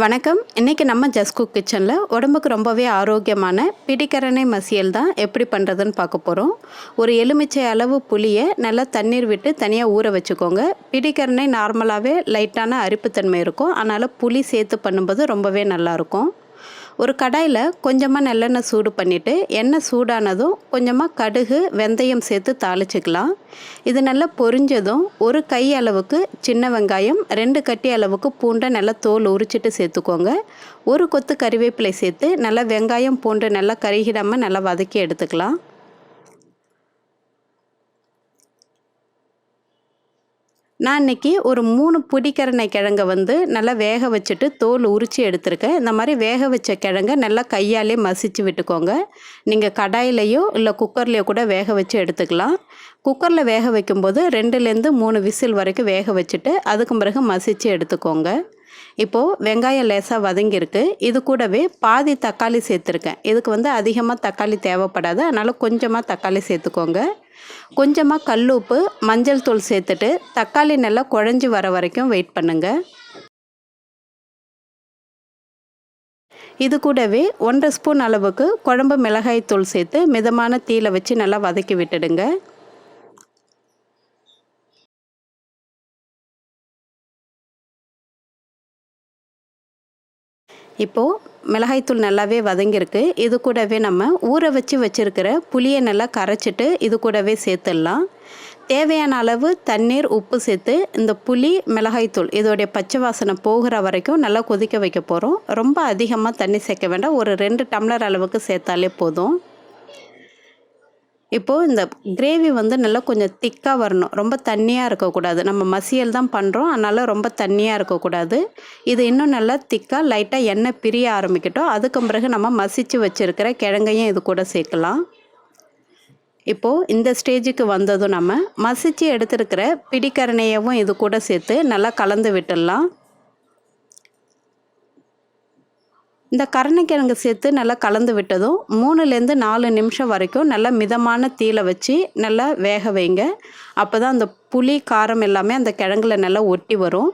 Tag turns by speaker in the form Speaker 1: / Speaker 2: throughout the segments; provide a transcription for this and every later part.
Speaker 1: வணக்கம். இன்றைக்கி நம்ம ஜஸ்ட் குக் கிச்சனில் உடம்புக்கு ரொம்பவே ஆரோக்கியமான பிடிக்கரணை மசியல் தான் எப்படி பண்ணுறதுன்னு பார்க்க போகிறோம். ஒரு எலுமிச்சை அளவு புளியை நல்லா தண்ணீர் விட்டு தனியாக ஊற வச்சுக்கோங்க. பிடிக்கரணை நார்மலாகவே லைட்டான அரிப்புத்தன்மை இருக்கும், அதனால் புளி சேர்த்து பண்ணும்போது ரொம்பவே நல்லாயிருக்கும். ஒரு கடாயில் கொஞ்சமாக நல்லெண்ணெய் சூடு பண்ணிவிட்டு எண்ணெய் சூடானதும் கொஞ்சமாக கடுகு வெந்தயம் சேர்த்து தாளிச்சிக்கலாம். இது நல்லா பொரிஞ்சதும் ஒரு கை அளவுக்கு சின்ன வெங்காயம், 2 கட்டி அளவுக்கு பூண்டை நல்லா தோல் உரிச்சிட்டு சேர்த்துக்கோங்க. ஒரு கொத்து கறிவேப்பிலை சேர்த்து நல்லா வெங்காயம் பூண்டு நல்லா கருகிடாமல் நல்லா வதக்கி எடுத்துக்கலாம். நான் இன்றைக்கி ஒரு 3 பிடிக்கரணை கிழங்கை நல்லா வேக வச்சுட்டு தோல் உரித்து எடுத்துருக்கேன். இந்த மாதிரி வேக வச்ச கிழங்கை நல்லா கையாலே மசிச்சு விட்டுக்கோங்க. நீங்கள் கடாயிலையோ இல்லை குக்கர்லேயோ கூட வேக வச்சு எடுத்துக்கலாம். குக்கரில் வேக வைக்கும்போது 2லேருந்து 3 விசில் வரைக்கும் வேக வச்சுட்டு அதுக்கு பிறகு மசித்து எடுத்துக்கோங்க. இப்போது வெங்காயம் லேசாக வதங்கியிருக்கு. இது கூடவே பாதி தக்காளி சேர்த்துருக்கேன். இதுக்கு அதிகமாக தக்காளி தேவைப்படாது, அதனால் கொஞ்சமாக தக்காளி சேர்த்துக்கோங்க. கொஞ்சமாக கல்லுப்பு மஞ்சள் தூள் சேர்த்துட்டு தக்காளி நல்லா குழஞ்சி வர வரைக்கும் வெயிட் பண்ணுங்கள். இது கூடவே 1 ஸ்பூன் அளவுக்கு குழம்பு மிளகாய் தூள் சேர்த்து மிதமான தீயில வச்சு நல்லா வதக்கி விட்டுடுங்க. இப்போது மிளகாய்த்தூள் நல்லாவே வதங்கியிருக்கு. இது கூடவே நம்ம ஊற வச்சுருக்கிற புளியை நல்லா கரைச்சிட்டு இது கூடவே சேர்த்துடலாம். தேவையான அளவு தண்ணீர் உப்பு சேர்த்து இந்த புளி மிளகாய்த்தூள் இதோடைய பச்சை வாசனை போகிற வரைக்கும் நல்லா கொதிக்க வைக்க போகிறோம். ரொம்ப அதிகமாக தண்ணி சேர்க்க வேண்டாம், ஒரு 2 டம்ளர் அளவுக்கு சேர்த்தாலே போதும். இப்போது இந்த கிரேவி நல்லா கொஞ்சம் திக்காக வரணும், ரொம்ப தண்ணியாக இருக்கக்கூடாது. நம்ம மசியல் தான் பண்ணுறோம், அதனால் ரொம்ப தண்ணியாக இருக்கக்கூடாது. இது இன்னும் நல்லா திக்காக லைட்டாக எண்ணெய் பிரிய ஆரம்பிக்கட்டும். அதுக்கு பிறகு நம்ம மசிச்சு வச்சுருக்கிற கிழங்கையும் இது கூட சேர்க்கலாம். இப்போது இந்த ஸ்டேஜுக்கு வந்ததும் நம்ம மசிச்சு எடுத்துருக்கிற பிடிக்கரணையவும் இது கூட சேர்த்து நல்லா கலந்து விட்டுடலாம். இந்த கருணைக்கிழங்கு சேர்த்து நல்லா கலந்து விட்டதும் 3லேருந்து 4 நிமிஷம் வரைக்கும் நல்லா மிதமான தீயில வச்சு நல்லா வேக வைங்க. அப்போ தான் அந்த புளி காரம் எல்லாமே அந்த கிழங்குல நல்லா ஒட்டி வரும்.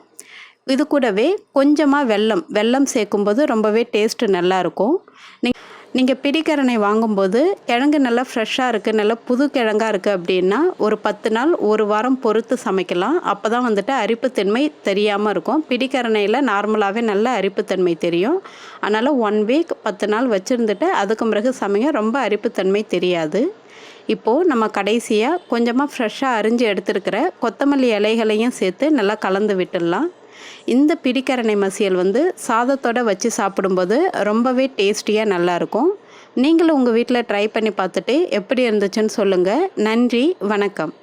Speaker 1: இது கூடவே கொஞ்சமாக வெல்லம் சேர்க்கும்போது ரொம்பவே டேஸ்ட்டு நல்லாயிருக்கும். நீங்கள் பிடிக்கரணை வாங்கும்போது கிழங்கு நல்லா ஃப்ரெஷ்ஷாக இருக்குது, நல்லா புது கிழங்காக இருக்குது அப்படின்னா ஒரு 10 நாள் 1 வாரம் பொறுத்து சமைக்கலாம். அப்போ தான் அரிப்புத்தன்மை தெரியாமல் இருக்கும். பிடிக்கரணையில் நார்மலாகவே நல்ல அரிப்புத்தன்மை தெரியும். அதனால் 1 வீக் 10 நாள் வச்சுருந்துட்டு அதுக்கு பிறகு சமைங்க, ரொம்ப அரிப்புத்தன்மை தெரியாது. இப்போது நம்ம கடைசியாக கொஞ்சமாக ஃப்ரெஷ்ஷாக அரிஞ்சு எடுத்துருக்கிற கொத்தமல்லி இலைகளையும் சேர்த்து நல்லா கலந்து விட்டுடலாம். இந்த பிடிக்கரணை மசியல் சாதத்தோடு வச்சு சாப்பிடும்போது ரொம்பவே டேஸ்டியாக நல்லாயிருக்கும். நீங்களும் உங்கள் வீட்டில் ட்ரை பண்ணி பார்த்துட்டு எப்படி இருந்துச்சுன்னு சொல்லுங்கள். நன்றி, வணக்கம்.